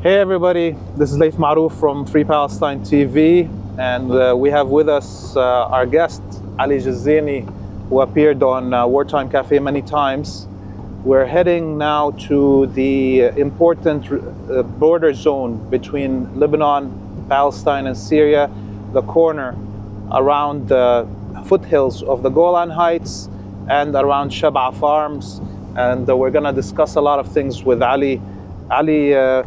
Hey everybody, this is Laith Marouf from Free Palestine TV, and we have with us our guest Ali Jezzini, who appeared on Wartime Cafe many times. We're heading now to the important border zone between Lebanon, Palestine and Syria, the corner around the foothills of the Golan Heights and around Shab'a Farms, and we're going to discuss a lot of things with Ali. Ali,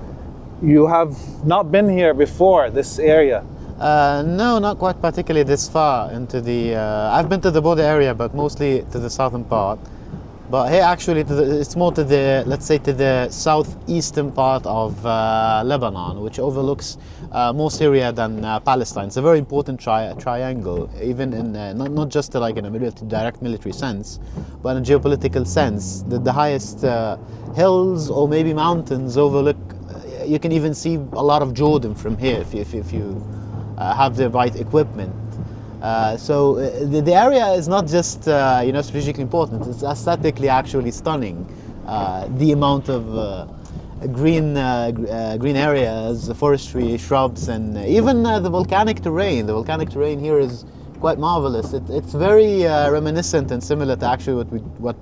you have not been here before, this area. No, not quite particularly this far into the... I've been to the border area, but mostly to the southern part. But here actually, it's more to the, let's say, to the southeastern part of Lebanon, which overlooks more Syria than Palestine. It's a very important triangle, even in, not just like in a direct military sense, but in a geopolitical sense. The highest hills or maybe mountains overlook. You can even see a lot of Jordan from here if you have the right equipment. So the area is not just strategically important. It's aesthetically actually stunning. The amount of green areas, the forestry, shrubs, and even the volcanic terrain. The volcanic terrain here is quite marvelous. It's very reminiscent and similar to actually what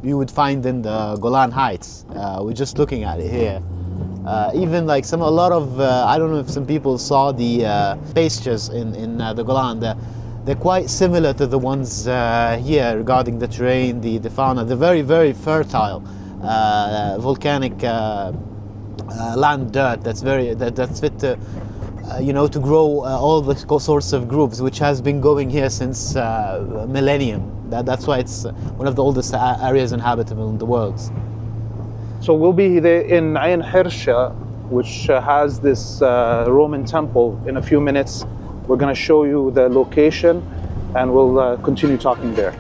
you would find in the Golan Heights. We're just looking at it here. Even like a lot of I don't know if some people saw the pastures in the Golan. They're quite similar to the ones here regarding the terrain, the fauna. They're very, very fertile volcanic land dirt that's fit to to grow all the sorts of groups, which has been going here since millennium. That's why it's one of the oldest areas inhabitable in the world. So we'll be there in Ain Hircha, which has this Roman temple in a few minutes. We're going to show you the location and we'll continue talking there.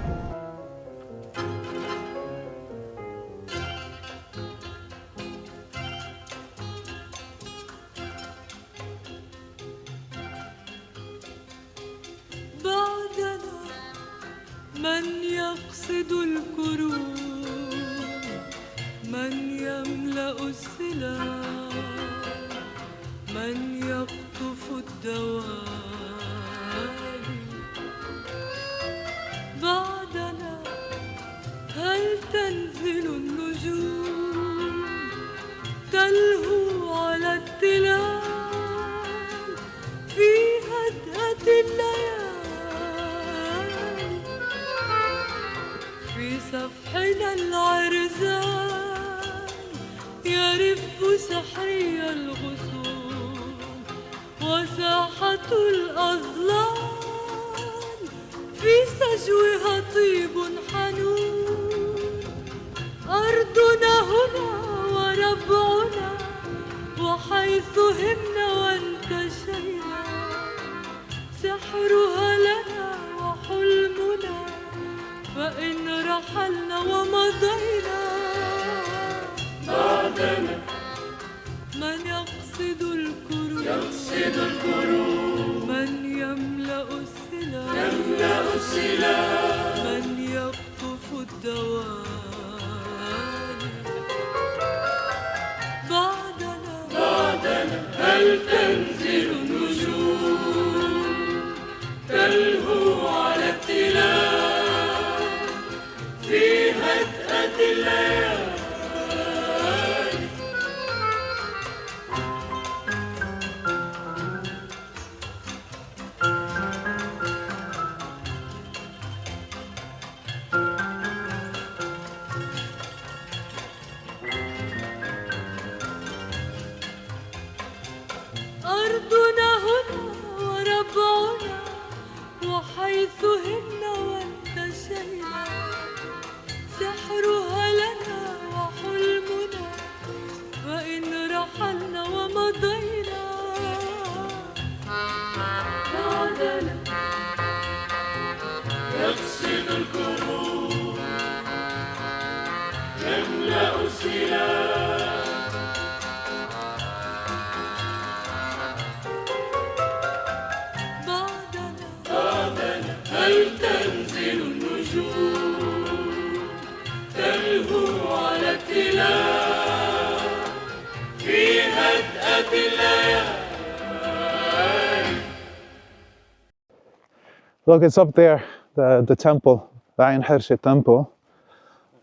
Look, it's up there, the temple, the Ain Hircha temple.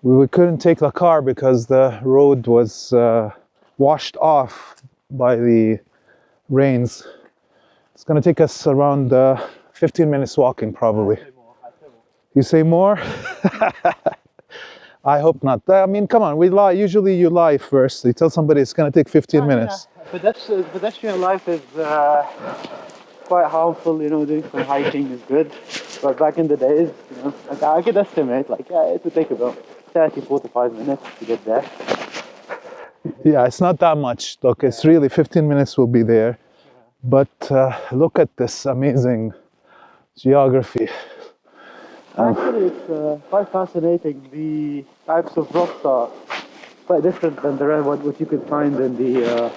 We couldn't take the car because the road was washed off by the rains. It's going to take us around 15 minutes walking, probably. You say more? I hope not. I mean, come on, we lie. Usually you lie first. You tell somebody it's going to take 15 minutes. Pedestrian life is quite harmful, you know, doing some hiking is good. But back in the days, you know, like I could estimate, like, yeah, it would take about 30, 45 minutes to get there. Yeah, it's not that much. Look, it's really 15 minutes we'll be there. But look at this amazing geography. Actually, it's quite fascinating. The types of rocks are quite different than what you could find in the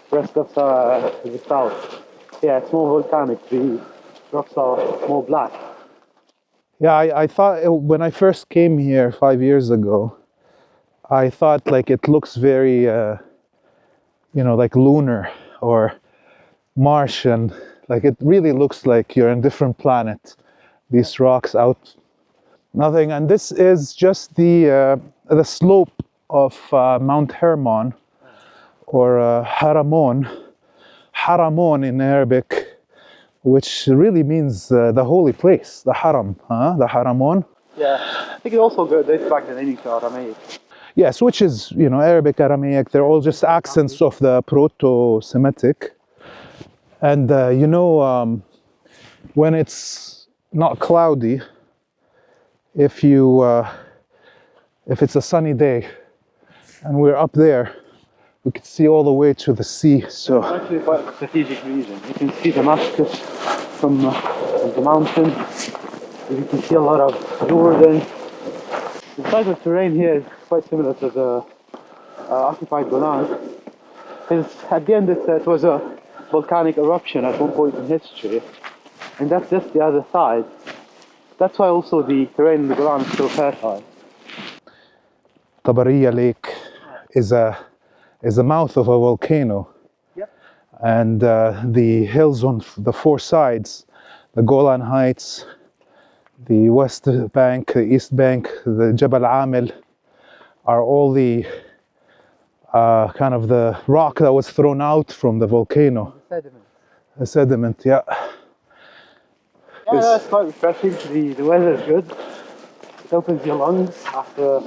rest of the south. Yeah, it's more volcanic. The rocks are more black. Yeah, I thought when I first came here 5 years ago, I thought like it looks very, you know, like lunar or Martian. Like it really looks like you're in a different planet. These rocks out, nothing. And this is just the slope of Mount Hermon, or Haramon. Haramon in Arabic, which really means the holy place, the Haram, the Haramon. Yeah, I think it also dates back the naming to Aramaic. Yes, which is, you know, Arabic, Aramaic, they're all just accents of the Proto-Semitic. And, you know, when it's not cloudy, if it's a sunny day and we're up there, we can see all the way to the sea. So it's actually quite a strategic region. You can see Damascus from the mountain. You can see a lot of Jordan. The type of terrain here is quite similar to the occupied Golan. At the end, it was a volcanic eruption at one point in history, and that's just the other side. That's why also the terrain in the Golan is so fertile. Tabariya Lake is a mouth of a volcano. Yep. And the hills on the four sides, the Golan Heights, the west bank, the east bank, the Jabal Amil, are all the kind of the rock that was thrown out from the volcano. The sediment. The sediment, yeah. Yeah, that's quite refreshing. The weather is good. It opens your lungs after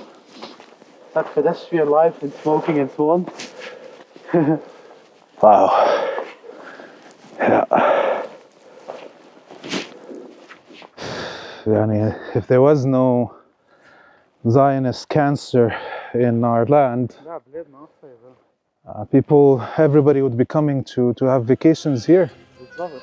that pedestrian life and smoking and so on. Wow. Yeah. Yani, if there was no Zionist cancer in our land, everybody would be coming to have vacations here. Love it.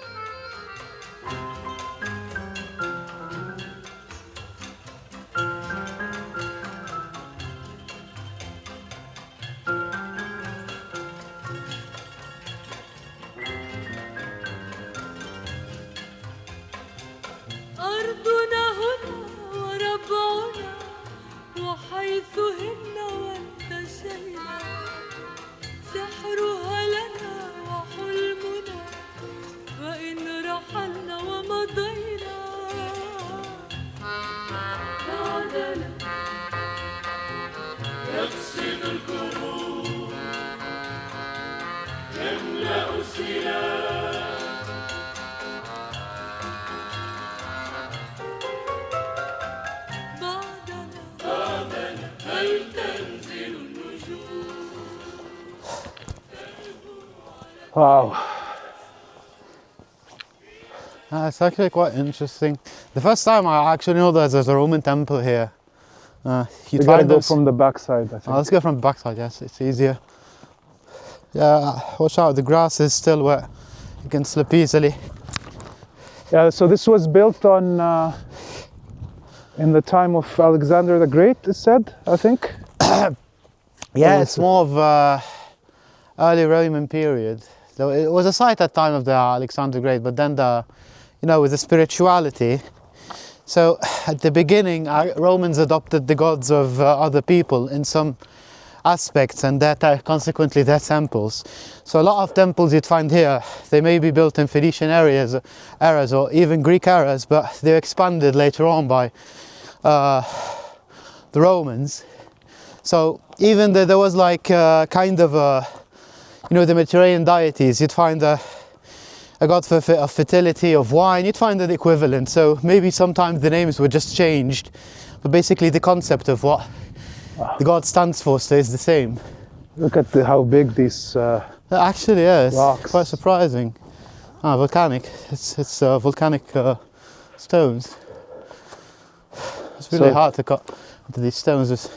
Wow. It's actually quite interesting. The first time I actually know that there's a Roman temple here. You gotta go from the backside, I think. Let's go from the backside, yes, it's easier. Yeah, watch out, the grass is still wet. You can slip easily. Yeah, so this was built on in the time of Alexander the Great, it said, I think. Yeah, it's more of early Roman period. So it was a site at the time of the Alexander the Great, but then with the spirituality. So at the beginning, Romans adopted the gods of other people in some aspects, and consequently their temples. So a lot of temples you'd find here, they may be built in Phoenician eras or even Greek eras, but they're expanded later on by the Romans. So even though there was like kind of a, the Mediterranean deities, you'd find a god of fertility, of wine, you'd find an equivalent. So maybe sometimes the names were just changed, but basically the concept of what the god stands for stays the same. Look at how big these actually, yeah, it's rocks. quite surprising. Volcanic. It's volcanic stones. It's really hard to cut into these stones with,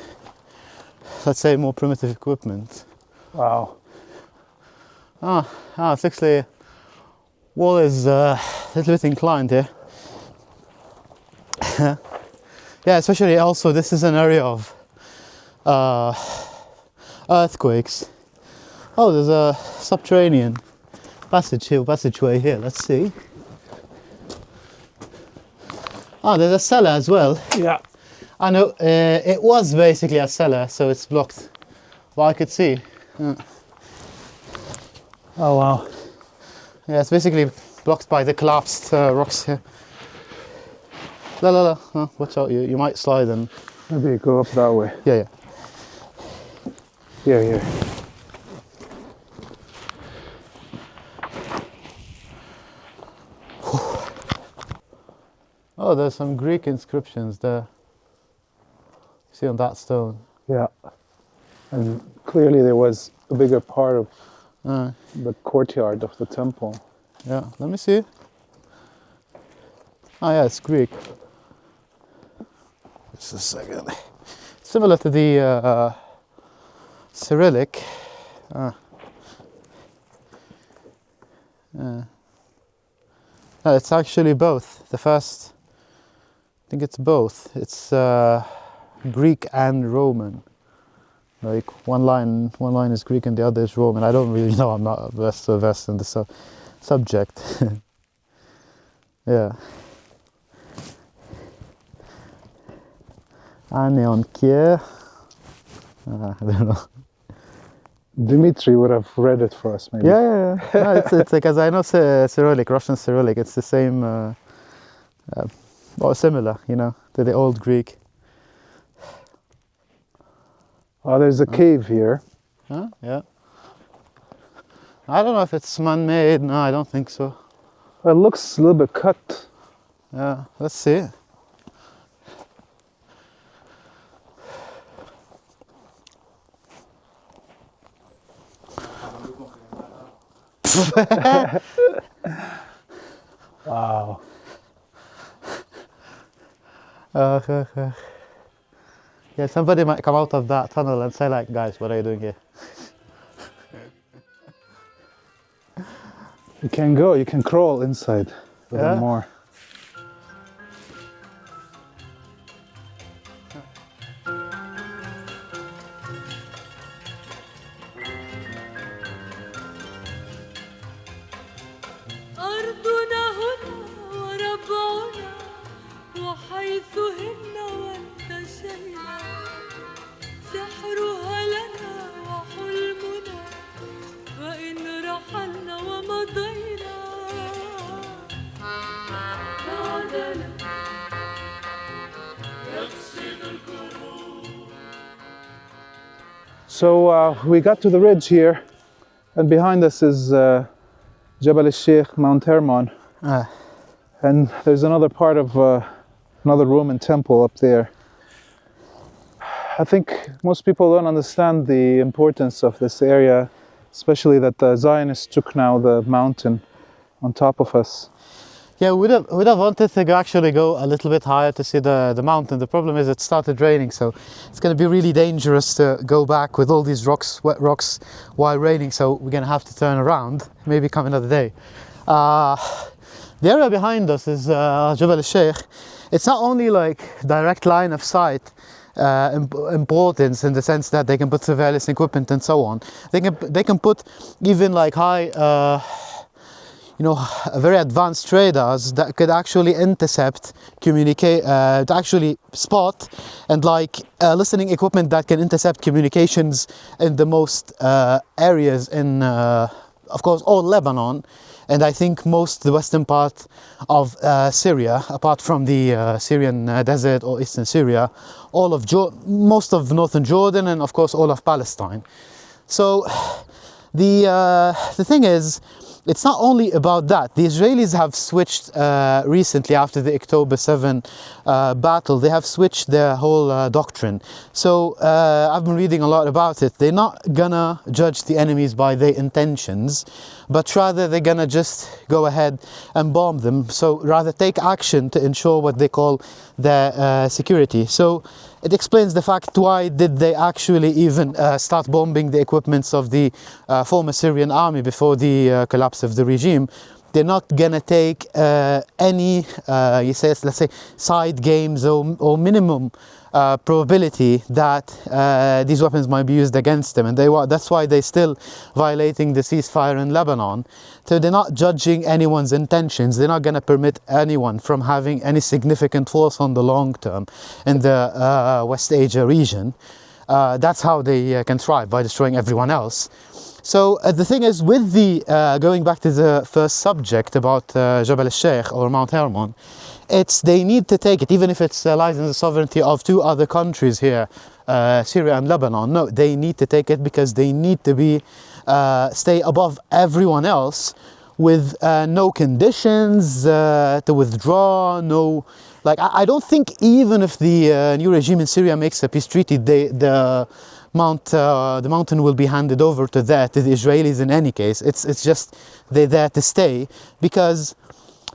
let's say, more primitive equipment. Wow. It's actually, wall is a little bit inclined here. Yeah, especially also this is an area of earthquakes. Oh, there's a subterranean passageway here. Let's see. There's a cellar as well. Yeah. I know it was basically a cellar, so it's blocked. But I could see. Oh wow. Yeah, it's basically blocked by the collapsed rocks here. No, watch out! You might slide and. Maybe go up that way. Yeah. Here. Oh, there's some Greek inscriptions there. See on that stone. Yeah. And clearly there was a bigger part of the courtyard of the temple. Yeah, let me see. Oh yeah, it's Greek. Just a second. Similar to the Cyrillic. No, it's actually both. The first, I think it's both. It's Greek and Roman. Like one line is Greek and the other is Roman. I don't really know. I'm not so versed in the subject. Yeah. Aneon Kier. I don't know. Dimitri would have read it for us, maybe. Yeah. No, it's because I know Cyrillic, Russian Cyrillic. It's the same, or similar, to the old Greek. Oh, there's a cave here. Yeah. I don't know if it's man-made. No, I don't think so. It looks a little bit cut. Yeah, let's see. Wow. Yeah, somebody might come out of that tunnel and say like, guys, what are you doing here? You can crawl inside a little more. So we got to the ridge here, and behind us is Jabal al-Sheikh, Mount Hermon. And there's another part of another Roman temple up there. I think most people don't understand the importance of this area, especially that the Zionists took now the mountain on top of us. Yeah, we'd have wanted to actually go a little bit higher to see the mountain. The problem is it started raining, so it's going to be really dangerous to go back with all these wet rocks while raining, so we're going to have to turn around, maybe come another day. The area behind us is Jabal al-Sheikh. It's not only like direct line of sight importance in the sense that they can put surveillance equipment and so on. They can put even like high very advanced radars that could actually intercept, communicate, to actually spot, and listening equipment that can intercept communications in the most areas in, of course, all Lebanon, and I think most the western part of Syria, apart from the Syrian desert or eastern Syria, all of most of northern Jordan, and of course all of Palestine. So the thing is, it's not only about that. The Israelis have switched recently after the October 7 battle. They have switched their whole doctrine. So I've been reading a lot about it. They're not gonna judge the enemies by their intentions, but rather they're gonna just go ahead and bomb them. So rather take action to ensure what they call their security. So it explains the fact why did they actually even start bombing the equipments of the former Syrian army before the collapse of the regime. They're not gonna take any, let's say, side games or minimum probability that these weapons might be used against them, and that's why they're still violating the ceasefire in Lebanon. So they're not judging anyone's intentions. They're not going to permit anyone from having any significant force on the long term in the West Asia region. That's how they can thrive, by destroying everyone else. So the thing is, with the going back to the first subject about Jabal al-Sheikh or Mount Hermon, they need to take it, even if it lies in the sovereignty of two other countries here, Syria and Lebanon. No, they need to take it because they need to be stay above everyone else with no conditions to withdraw. No, I don't think even if the new regime in Syria makes a peace treaty, the mountain will be handed over to the Israelis in any case. It's just they're there to stay because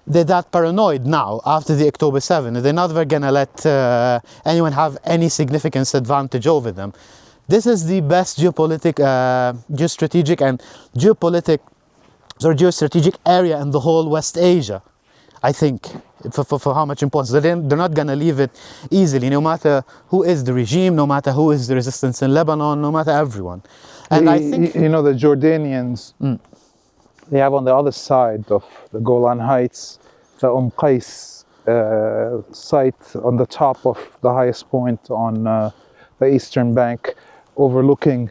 they're that paranoid now after the October 7. They're not ever gonna let anyone have any significant advantage over them. This is the best geostrategic and geostrategic area in the whole West Asia, I think, for how much importance. They're not gonna leave it easily, no matter who is the regime, no matter who is the resistance in Lebanon, no matter everyone. And I think, the Jordanians, they have on the other side of the Golan Heights, the Qais site on the top of the highest point on the eastern bank, overlooking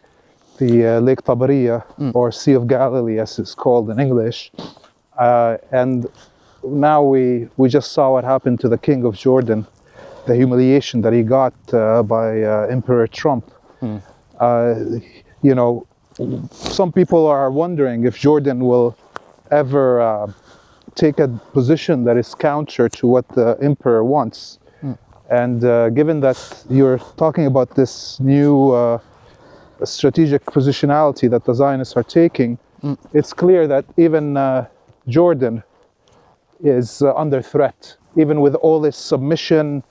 the Lake Tabariya, or Sea of Galilee as it's called in English. And now we just saw what happened to the King of Jordan, the humiliation that he got by Emperor Trump. Some people are wondering if Jordan will ever take a position that is counter to what the emperor wants. And given that you're talking about this new strategic positionality that the Zionists are taking, it's clear that even Jordan is under threat, even with all this submission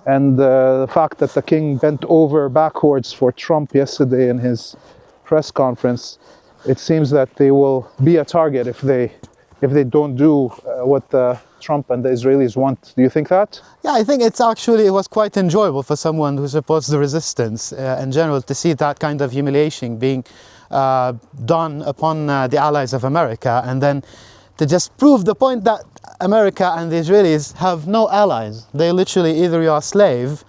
and the fact that the king bent over backwards for Trump yesterday in his press conference. It seems that they will be a target if they don't do what Trump and the Israelis want. Do you think that? Yeah, I think it was quite enjoyable for someone who supports the resistance in general to see that kind of humiliation being done upon the allies of America, and then to just prove the point that America and the Israelis have no allies. They literally, either you're a slave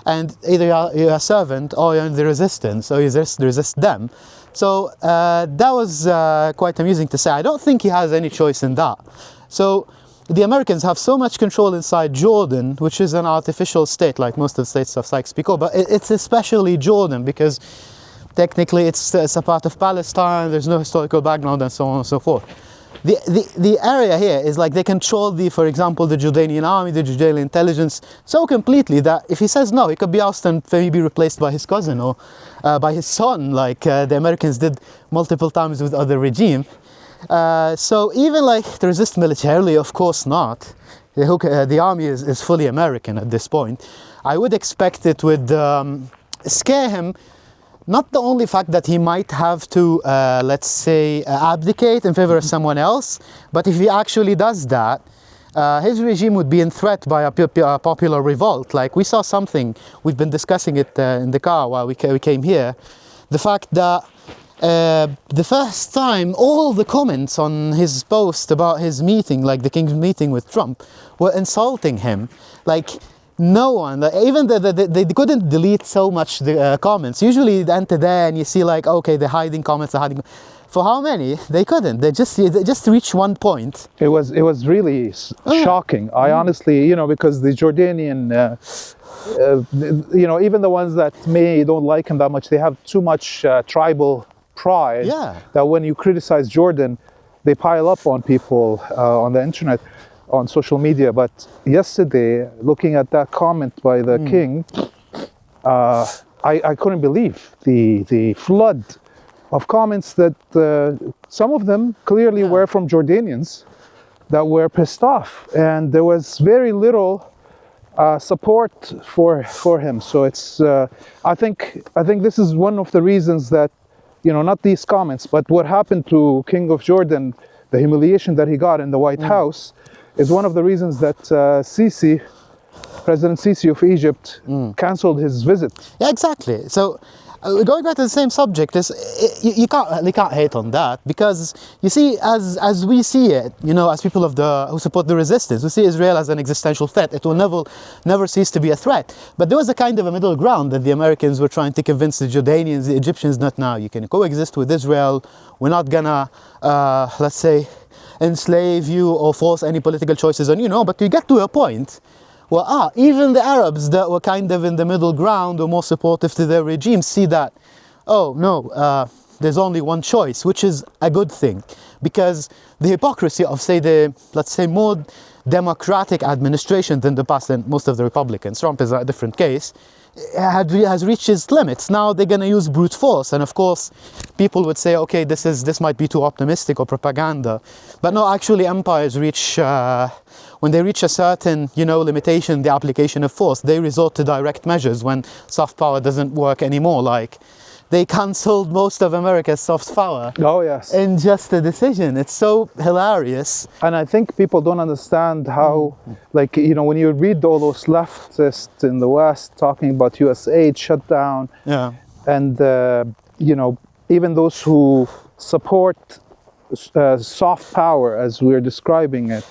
and either you're a servant, or you're in the resistance, or you resist them. So that was quite amusing to say. I don't think he has any choice in that. So the Americans have so much control inside Jordan, which is an artificial state like most of the states of Sykes-Picot, but it's especially Jordan because technically it's a part of Palestine, there's no historical background and so on and so forth. The area here is like they control for example, the Jordanian army, the Jordanian intelligence so completely that if he says no, he could be ousted and maybe replaced by his cousin or by his son, like the Americans did multiple times with other regimes. So even to resist militarily, of course not. The army is fully American at this point. I would expect it would scare him. Not the only fact that he might have to, let's say, abdicate in favor of someone else, but if he actually does that, his regime would be in threat by a popular revolt. Like we saw something, we've been discussing it in the car while we came here, the fact that the first time all the comments on his post about his meeting, like the king's meeting with Trump, were insulting him. Like, no one, like, even they couldn't delete so much the comments. Usually you enter there and you see like, okay, they're hiding comments, they're hiding. For how many? They couldn't. They just reached one point. It was really shocking. I honestly, you know, because the Jordanian, you know, even the ones that don't like him that much, they have too much tribal pride. Yeah. That when you criticize Jordan, they pile up on people on the internet, on social media. But yesterday, looking at that comment by the king, I couldn't believe the flood of comments that some of them clearly were from Jordanians that were pissed off, and there was very little support for him. So it's I think this is one of the reasons that, you know, not these comments, but what happened to King of Jordan, the humiliation that he got in the White House, is one of the reasons that President Sisi of Egypt canceled his visit. Yeah, exactly. So going back to the same subject, you can't hate on that, because you see, as we see it, you know, as people who support the resistance, we see Israel as an existential threat. It will never cease to be a threat. But there was a kind of a middle ground that the Americans were trying to convince the Jordanians, the Egyptians, not now. You can coexist with Israel. We're not gonna, let's say, enslave you or force any political choices on you. No, but you get to a point. Well, even the Arabs that were kind of in the middle ground or more supportive to their regime see that, oh no, there's only one choice, which is a good thing. Because the hypocrisy of, let's say, more democratic administration than the past, and most of the Republicans, Trump is a different case, has reached its limits. Now they're going to use brute force, and of course people would say, okay, this might be too optimistic or propaganda. But no, actually empires reach, when they reach a certain, you know, limitation, the application of force, they resort to direct measures when soft power doesn't work anymore. Like, they cancelled most of America's soft power. Oh yes. In just a decision. It's so hilarious. And I think people don't understand how, like, you know, when you read all those leftists in the West talking about US aid shutdown, and you know, even those who support soft power, as we're describing it,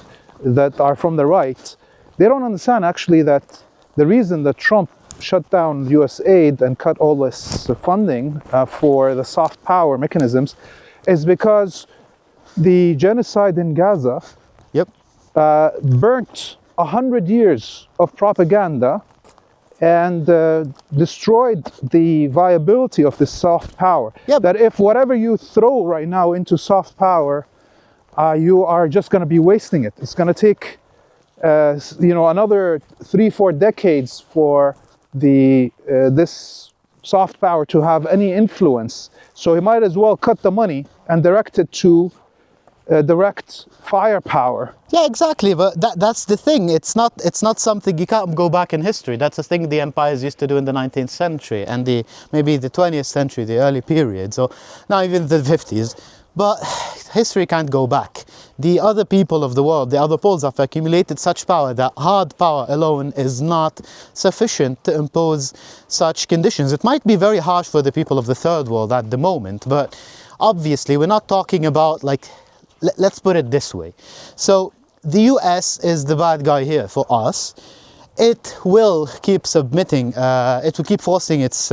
that are from the right, they don't understand actually that the reason that Trump shut down US aid and cut all this funding for the soft power mechanisms is because the genocide in Gaza burnt 100 years of propaganda and destroyed the viability of this soft power. That if whatever you throw right now into soft power, you are just going to be wasting it. It's going to take you know, another 3-4 decades for this soft power to have any influence. So he might as well cut the money and direct it to direct firepower. Yeah, exactly. But that's the thing. It's not something you can't go back in history. That's a thing the empires used to do in the 19th century and maybe the 20th century, the early period. So now even the 50s. But history can't go back. The other people of the world, the other poles, have accumulated such power that hard power alone is not sufficient to impose such conditions. It might be very harsh for the people of the third world at the moment, but obviously we're not talking about, like, let's put it this way. So the US is the bad guy here for us. It will keep submitting, it will keep forcing its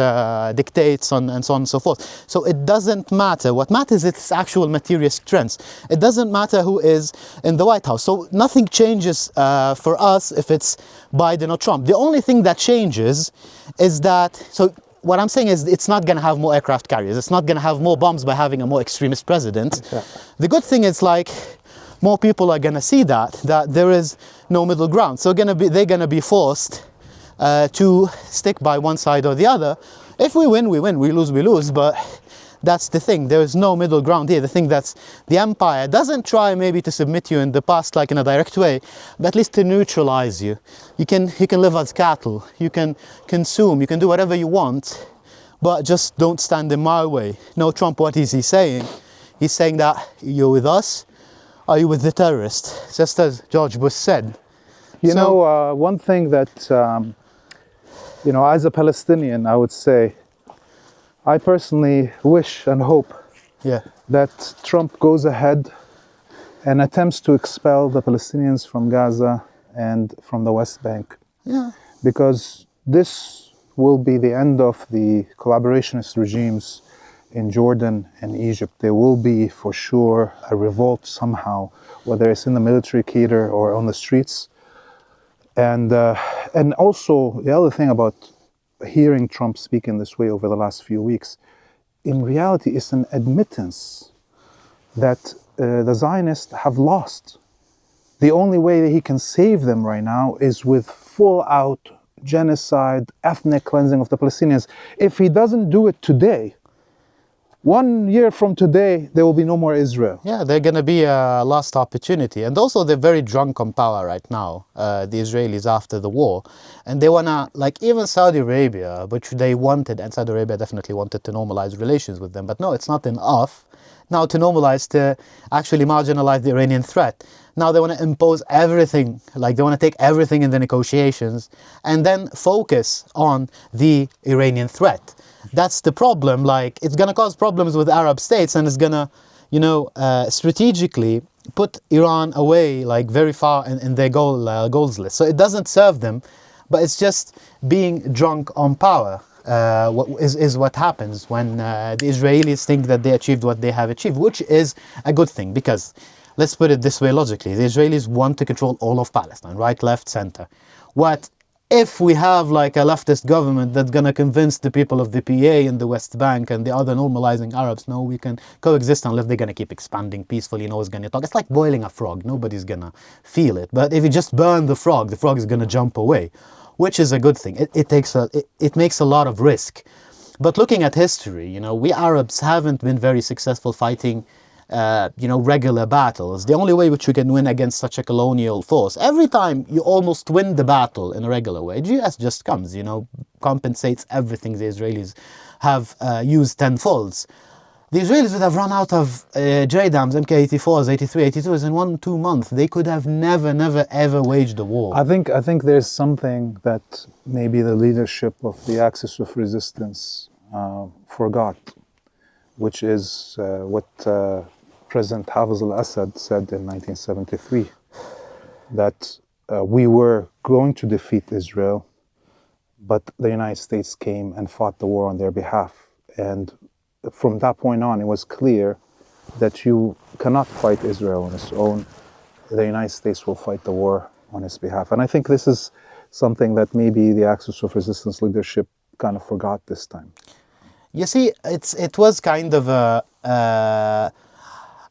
dictates and so on and so forth. So it doesn't matter. What matters is its actual material strengths. It doesn't matter who is in the White House. So nothing changes for us if it's Biden or Trump. The only thing that changes is that, so what I'm saying is it's not going to have more aircraft carriers. It's not going to have more bombs by having a more extremist president. Exactly. The good thing is, like, more people are going to see that there is no middle ground. So they're going to be forced to stick by one side or the other. If we win, we win. We lose, we lose. But that's the thing. There is no middle ground here. The thing that's the empire doesn't try maybe to submit you in the past, like in a direct way, but at least to neutralize you. You can live as cattle. You can consume. You can do whatever you want, but just don't stand in my way. No, Trump, what is he saying? He's saying that you're with us. Are you with the terrorists? Just as George Bush said. You know, one thing that, you know, as a Palestinian, I would say, I personally wish and hope Yeah. that Trump goes ahead and attempts to expel the Palestinians from Gaza and from the West Bank. Yeah. Because this will be the end of the collaborationist regimes in Jordan and Egypt. There will be, for sure, a revolt somehow, whether it's in the military theater or on the streets. And also, the other thing about hearing Trump speak in this way over the last few weeks, in reality, it's an admittance that the Zionists have lost. The only way that he can save them right now is with full-out genocide, ethnic cleansing of the Palestinians. If he doesn't do it today, 1 year from today, there will be no more Israel. Yeah, they're going to be a lost opportunity. And also, they're very drunk on power right now, the Israelis, after the war. And they want to, like even Saudi Arabia, which they wanted, and Saudi Arabia definitely wanted to normalize relations with them. But no, it's not enough now to normalize, to actually marginalize the Iranian threat. Now they want to impose everything, like they want to take everything in the negotiations and then focus on the Iranian threat. That's the problem. Like, it's going to cause problems with Arab states, and it's going to, strategically put Iran away, like, very far in their goals list. So it doesn't serve them, but it's just being drunk on power. Is what happens when the Israelis think that they achieved what they have achieved, which is a good thing, because let's put it this way logically, the Israelis want to control all of Palestine, right, left, center. What if we have like a leftist government that's going to convince the people of the PA and the West Bank and the other normalizing Arabs, no, we can coexist unless they're going to keep expanding peacefully, no one's going to talk. It's like boiling a frog, nobody's going to feel it. But if you just burn the frog is going to jump away, which is a good thing. It makes a lot of risk. But looking at history, we Arabs haven't been very successful fighting regular battles. The only way which you can win against such a colonial force, every time you almost win the battle in a regular way, the US just comes, compensates everything the Israelis have used tenfolds. The Israelis would have run out of JDAMs, Mk-84s, 83, 82s in 1-2 months. They could have never, ever waged a war. I think there's something that maybe the leadership of the Axis of Resistance forgot, which is what President Hafez al-Assad said in 1973, that we were going to defeat Israel, but the United States came and fought the war on their behalf. And from that point on, it was clear that you cannot fight Israel on its own. The United States will fight the war on its behalf. And I think this is something that maybe the Axis of Resistance leadership kind of forgot this time. You see, it was kind of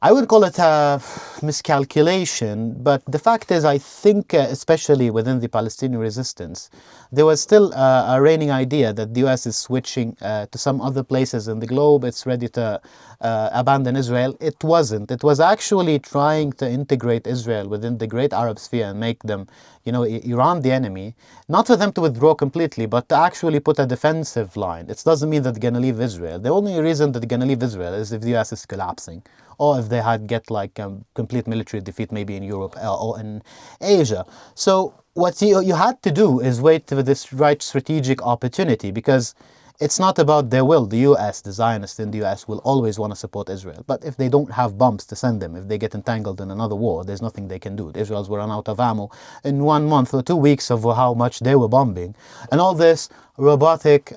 I would call it a miscalculation, but the fact is, I think, especially within the Palestinian resistance, there was still a reigning idea that the US is switching to some other places in the globe. It's ready to abandon Israel. It wasn't. It was actually trying to integrate Israel within the great Arab sphere and make them, Iran the enemy. Not for them to withdraw completely, but to actually put a defensive line. It doesn't mean that they're going to leave Israel. The only reason that they're going to leave Israel is if the US is collapsing, or if they get like complete military defeat, maybe in Europe or in Asia. So what you had to do is wait for this right strategic opportunity, because it's not about their will. The US, the Zionists in the US, will always want to support Israel. But if they don't have bombs to send them, if they get entangled in another war, there's nothing they can do. The Israelis will run out of ammo in 1 month or 2 weeks of how much they were bombing. And all this robotic,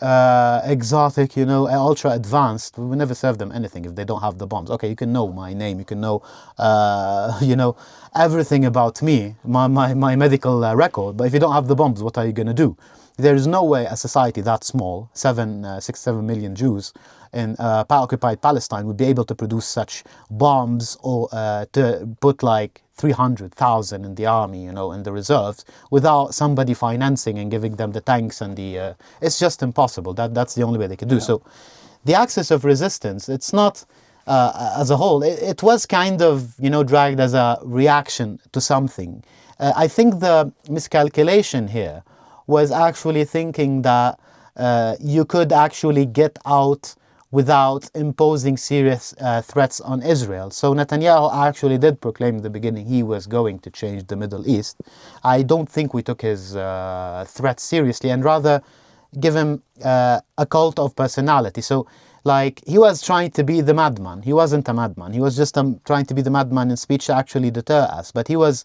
exotic, ultra advanced, we will never serve them anything if they don't have the bombs. Okay, you can know my name, you can know, everything about me, my medical record, but if you don't have the bombs, what are you going to do? There is no way a society that small, 6-7 million Jews in occupied Palestine, would be able to produce such bombs, or to put like 300,000 in the army, in the reserves, without somebody financing and giving them the tanks and the... it's just impossible. That's the only way they can do. Yeah. So the axis of resistance, it's not... as a whole, it was kind of, dragged as a reaction to something. I think the miscalculation here was actually thinking that you could actually get out without imposing serious threats on Israel. So Netanyahu actually did proclaim in the beginning he was going to change the Middle East. I don't think we took his threats seriously, and rather give him a cult of personality. So Like, he was trying to be the madman. He wasn't a madman. He was just trying to be the madman in speech to actually deter us. But he was,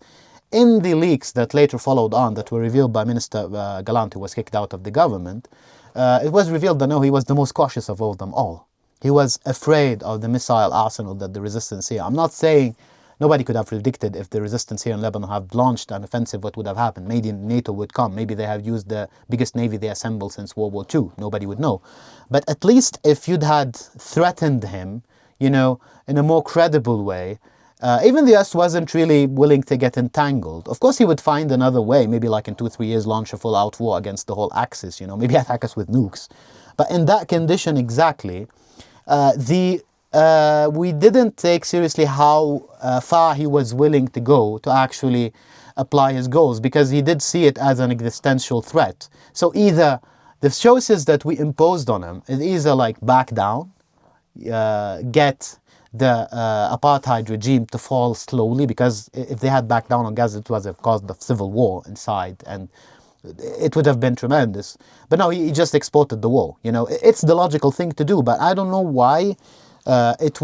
in the leaks that later followed on, that were revealed by Minister Gallant, who was kicked out of the government, it was revealed that no, he was the most cautious of all them all. He was afraid of the missile arsenal that the resistance here. I'm not saying nobody could have predicted if the resistance here in Lebanon had launched an offensive, what would have happened. Maybe NATO would come. Maybe they have used the biggest navy they assembled since World War II. Nobody would know. But at least if you'd had threatened him, you know, in a more credible way, even the US wasn't really willing to get entangled. Of course, he would find another way, maybe like in 2-3 years, launch a full-out war against the whole Axis, you know, maybe attack us with nukes. But in that condition exactly, we didn't take seriously how far he was willing to go to actually apply his goals, because he did see it as an existential threat. So either the choices that we imposed on him is either like back down, get the apartheid regime to fall slowly, because if they had backed down on Gaza, it would have caused a civil war inside, and it would have been tremendous. But no, he just exported the war. You know, it's the logical thing to do, but I don't know why it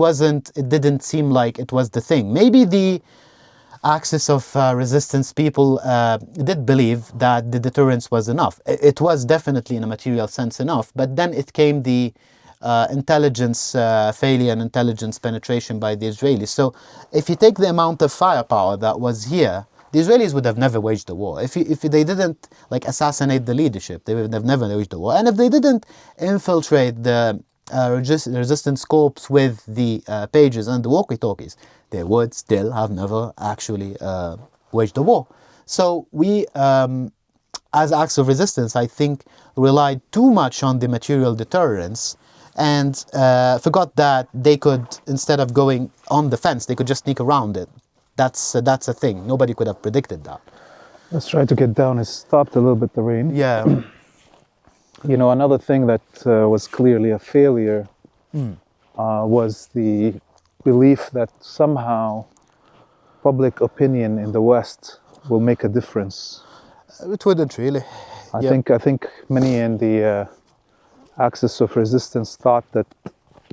didn't seem like it was the thing. Maybe the axis of resistance people did believe that the deterrence was enough. It was definitely in a material sense enough, but then it came the intelligence failure and intelligence penetration by the Israelis. So if you take the amount of firepower that was here, the Israelis would have never waged a war. If they didn't like assassinate the leadership, they would have never waged a war. And if they didn't infiltrate the resistance corps with the pages and the walkie-talkies, they would still have never actually waged a war. So we, as acts of resistance, I think, relied too much on the material deterrence, and forgot that they could, instead of going on the fence, they could just sneak around it. That's a thing. Nobody could have predicted that. Let's try to get down. It stopped a little bit, the rain. Yeah. You know, another thing that was clearly a failure was the belief that somehow public opinion in the West will make a difference. It wouldn't really. I think many in the axis of resistance thought that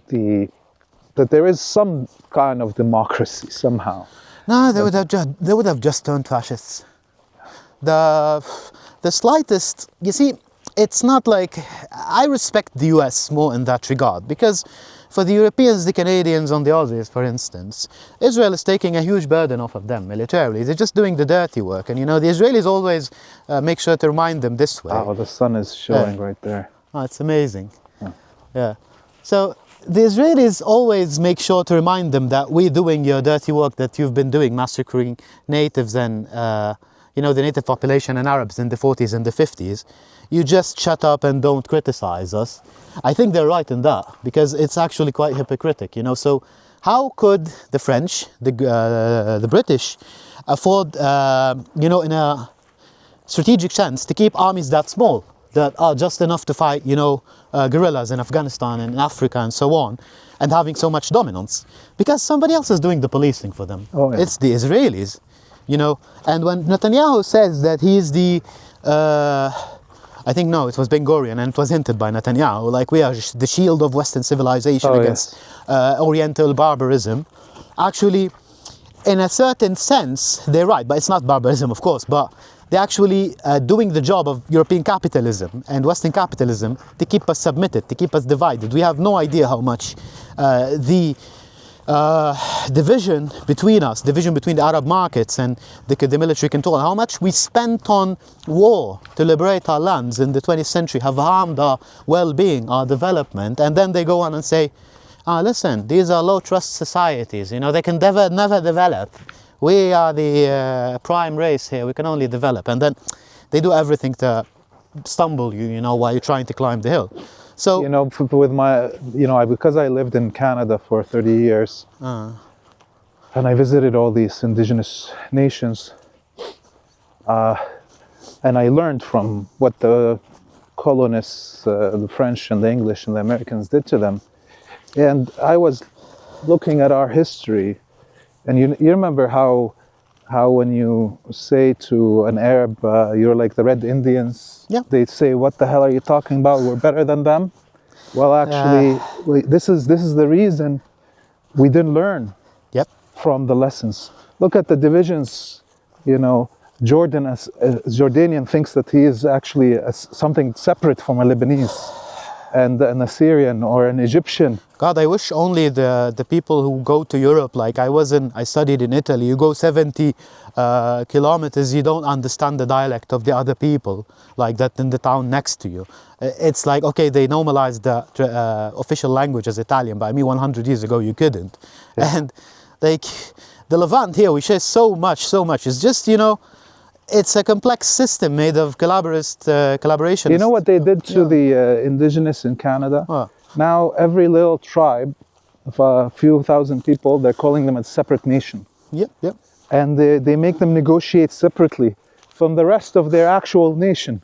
there is some kind of democracy somehow. No, they would have just turned fascists. The slightest, you see, it's not like, I respect the US more in that regard, because for the Europeans, the Canadians, and the Aussies, for instance, Israel is taking a huge burden off of them militarily. They're just doing the dirty work, and you know, the Israelis always make sure to remind them this way. Oh, the sun is showing right there. Oh, it's amazing. Yeah. So the Israelis always make sure to remind them that we're doing your dirty work that you've been doing, massacring natives and you know, the native population and Arabs in the 40s and the 50s. You just shut up and don't criticize us. I think they're right in that, because it's actually quite hypocritical, you know. So how could the French, the British, afford, you know, in a strategic sense, to keep armies that small, that are just enough to fight, you know, guerrillas in Afghanistan and in Africa and so on, and having so much dominance? Because somebody else is doing the policing for them. Oh, yeah. It's the Israelis, you know. And when Netanyahu says that he's the, I think, no, it was Ben Gurion, and it was hinted by Netanyahu, like, we are the shield of Western civilization against Oriental barbarism. Actually, in a certain sense, they're right, but it's not barbarism, of course, but they're actually doing the job of European capitalism and Western capitalism to keep us submitted, to keep us divided. We have no idea how much the division between us, division between the Arab markets and the military control, how much we spent on war to liberate our lands in the 20th century have harmed our well-being, our development. And then they go on and say, listen, these are low-trust societies, you know, they can never develop. We are the prime race here, we can only develop. And then they do everything to stumble you, you know, while you're trying to climb the hill. So, you know, with my, you know, because I lived in Canada for 30 years, and I visited all these indigenous nations, and I learned from what the colonists, the French and the English and the Americans did to them. And I was looking at our history, and you remember how when you say to an Arab, you're like the Red Indians, yeah. They say, what the hell are you talking about? We're better than them. Well, actually, this is the reason we didn't learn Yep. from the lessons. Look at the divisions. You know, Jordan, as Jordanian, thinks that he is actually something separate from a Lebanese, and an Assyrian or an Egyptian. God, I wish only the people who go to Europe, like I studied in Italy, you go 70 kilometers, you don't understand the dialect of the other people, like that in the town next to you. It's like, okay, they normalized the official language as Italian, but I mean 100 years ago you couldn't. Yeah. And like, the Levant here, we share so much. It's just, you know, it's a complex system made of collaboration. You know what they did to the indigenous in Canada? What? Now every little tribe of a few thousand people, they're calling them a separate nation. Yep. And they make them negotiate separately from the rest of their actual nation,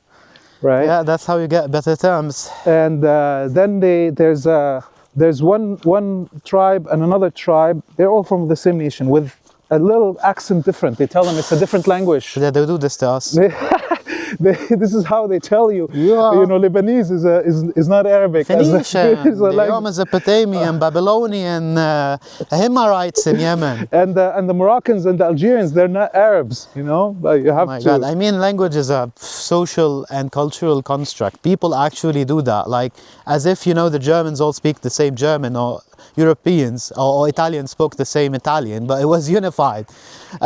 right? Yeah, that's how you get better terms. And then there's one tribe and another tribe. They're all from the same nation with a little accent different. They tell them it's a different language. Yeah, they do this to us. This is how they tell you. Yeah. You know, Lebanese is not Arabic. Phoenician, Is a the language. Mesopotamian, Babylonian, Himarites in Yemen. And the Moroccans and the Algerians, they're not Arabs. You know, but you have My to. God, I mean, language is a social and cultural construct. People actually do that, like as if, you know, the Germans all speak the same German, or Europeans or Italians spoke the same Italian, but it was unified.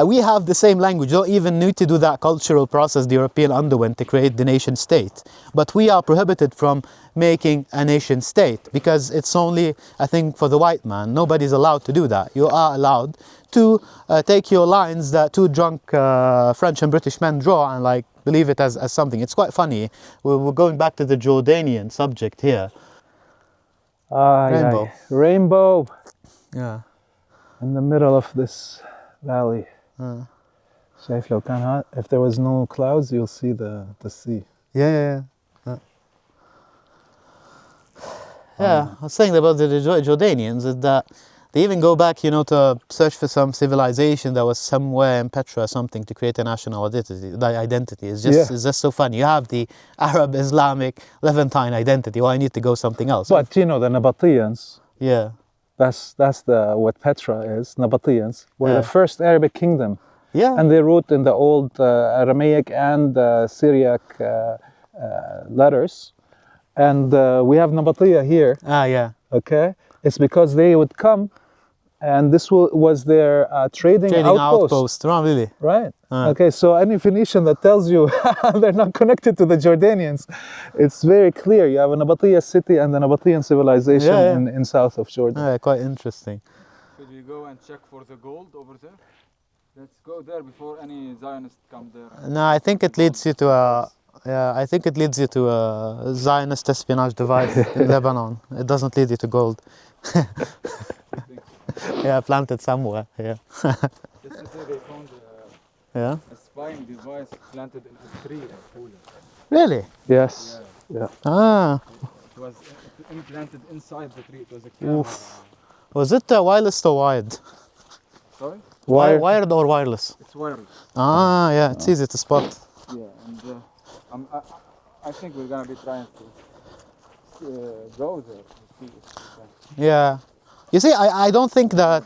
We have the same language. You don't even need to do that cultural process the European underwent to create the nation state. But we are prohibited from making a nation state because it's only, I think, for the white man. Nobody's allowed to do that. You are allowed to take your lines that two drunk French and British men draw and like believe it as something. It's quite funny. We're going back to the Jordanian subject here. Rainbow. Rainbow Yeah. in the middle of this valley. شايف لو كان if there was no clouds, you'll see the sea. Yeah. I was saying about the Jordanians is that they even go back, you know, to search for some civilization that was somewhere in Petra or something to create a national identity. It's just so funny. You have the Arab, Islamic, Levantine identity. Why need to go something else? But you know, the Nabateans, Yeah. that's what Petra is. Nabateans were the first Arabic kingdom. Yeah. And they wrote in the old Aramaic and Syriac letters. And we have Nabatea here. Yeah. Okay, it's because they would come, and this was their trading outpost. Oh, really? Right. Okay, so any Phoenician that tells you they're not connected to the Jordanians, it's very clear. You have a Nabatea city and the Nabatean civilization in south of Jordan. Quite interesting. Should we go and check for the gold over there? Let's go there before any Zionist comes there. No, I think it leads you to a Zionist espionage device in Lebanon. It doesn't lead you to gold. Planted somewhere. Yeah. Yesterday they found a spying device planted in a tree in Poland. Really? Yes. Yeah. It was implanted inside the tree. It was a camera. Was it wireless or wired? Sorry? Wired or wireless? It's wireless. It's easy to spot. Yeah, and I think we're gonna be trying to go there to see if we can. Yeah. You see, I don't think that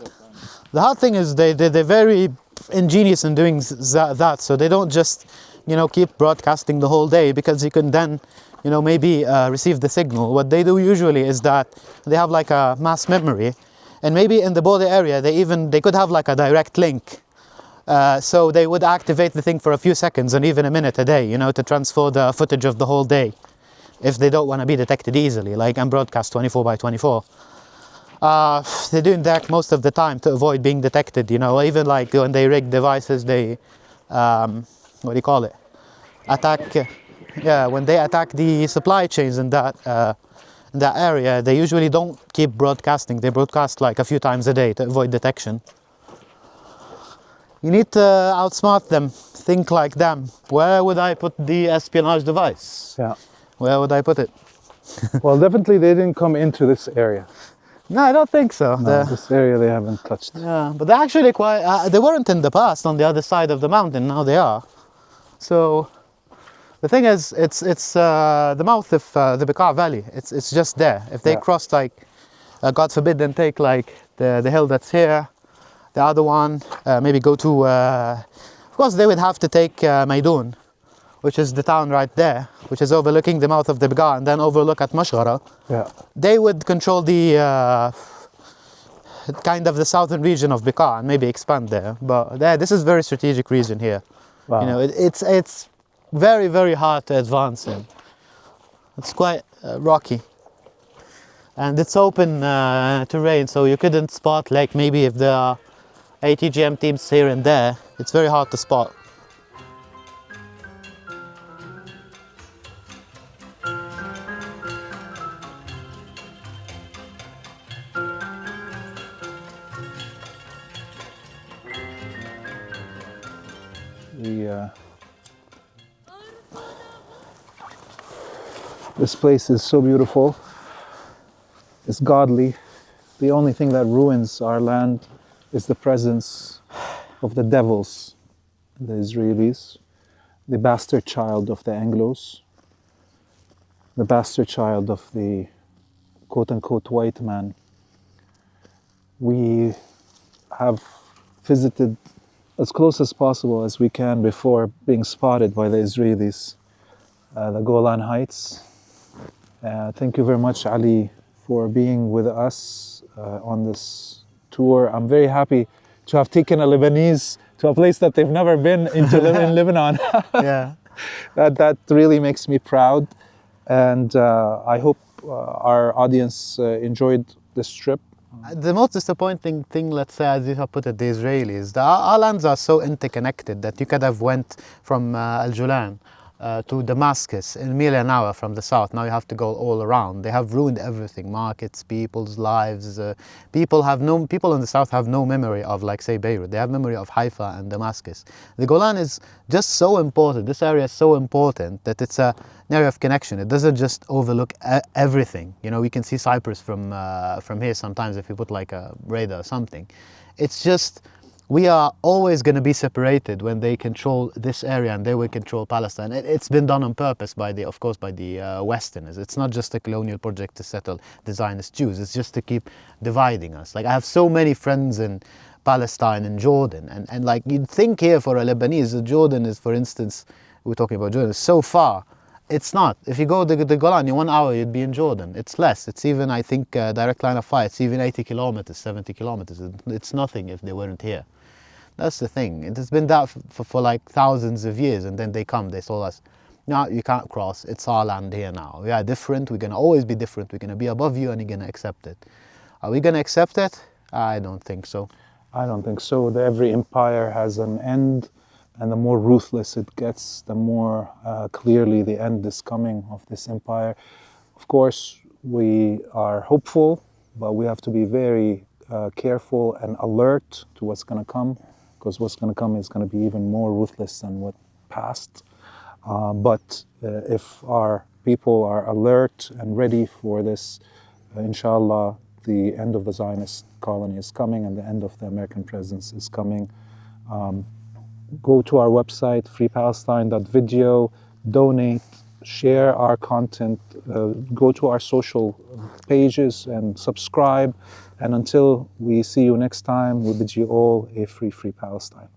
the hard thing is they're very ingenious in doing that, so they don't just, you know, keep broadcasting the whole day because you can then, you know, maybe receive the signal. What they do usually is that they have like a mass memory, and maybe in the border area they could have like a direct link. So they would activate the thing for a few seconds and even a minute a day, you know, to transfer the footage of the whole day if they don't want to be detected easily, like and broadcast 24 by 24. They're doing that most of the time to avoid being detected, you know, even like when they rig devices, they, what do you call it? When they attack the supply chains in that area, they usually don't keep broadcasting. They broadcast like a few times a day to avoid detection. You need to outsmart them, think like them. Where would I put the espionage device? Yeah. Where would I put it? Well, definitely they didn't come into this area. No, I don't think so. No, this area they haven't touched. Yeah, but they're actually quite, they weren't in the past on the other side of the mountain, now they are. So, The thing is, it's the mouth of the Bekaa Valley. It's just there. If they cross, like, God forbid, then take like the hill that's here, the other one, maybe go to. Of course, they would have to take alMayadeen, which is the town right there, which is overlooking the mouth of the Bekaa, and then overlook at Mashghara. Yeah. They would control the kind of the southern region of Bekaa and maybe expand there. But this is very strategic region here. Wow. You know, it's very, very hard to advance in. It's quite rocky. And it's open terrain, so you couldn't spot, like, maybe if there are ATGM teams here and there, it's very hard to spot. This place is so beautiful. It's godly. The only thing that ruins our land is the presence of the devils, the Israelis, the bastard child of the Anglos, the bastard child of the quote-unquote white man. We have visited as close as possible as we can before being spotted by the Israelis, the Golan Heights. Thank you very much, Ali, for being with us on this tour. I'm very happy to have taken a Lebanese to a place that they've never been in Lebanon. Yeah. That really makes me proud, and I hope our audience enjoyed this trip. The most disappointing thing, let's say, as you have put it, the Israelis, our lands are so interconnected that you could have went from Al Julan to Damascus in a million an hour from the south. Now you have to go all around. They have ruined everything: markets, people's lives. People in the south have no memory of, like, say, Beirut. They have memory of Haifa and Damascus. The Golan is just so important. This area is so important that it's an area of connection. It doesn't just overlook everything. You know, we can see Cyprus from here sometimes if you put like a radar or something. It's just, we are always going to be separated when they control this area and they will control Palestine. It's been done on purpose by the Westerners. It's not just a colonial project to settle the Zionist Jews. It's just to keep dividing us. Like, I have so many friends in Palestine and Jordan, and like, you'd think here for a Lebanese, Jordan is, for instance, we're talking about Jordan, is so far. It's not. If you go to the Golan, in 1 hour you'd be in Jordan. It's less. It's even, I think, direct line of fire. It's even 80 kilometers, 70 kilometers. It's nothing if they weren't here. That's the thing. It has been that for like thousands of years, and then they told us, no, you can't cross. It's our land here now. We are different. We're going to always be different. We're going to be above you, and you're going to accept it. Are we going to accept it? I don't think so. I don't think so. Every empire has an end, and the more ruthless it gets, the more clearly the end is coming of this empire. Of course, we are hopeful, but we have to be very careful and alert to what's going to come, because what's going to come is going to be even more ruthless than what passed. But if our people are alert and ready for this, inshallah, the end of the Zionist colony is coming and the end of the American presence is coming. Go to our website, freepalestine.video, donate, share our content, go to our social pages and subscribe. And until we see you next time, we bid you all a free Palestine.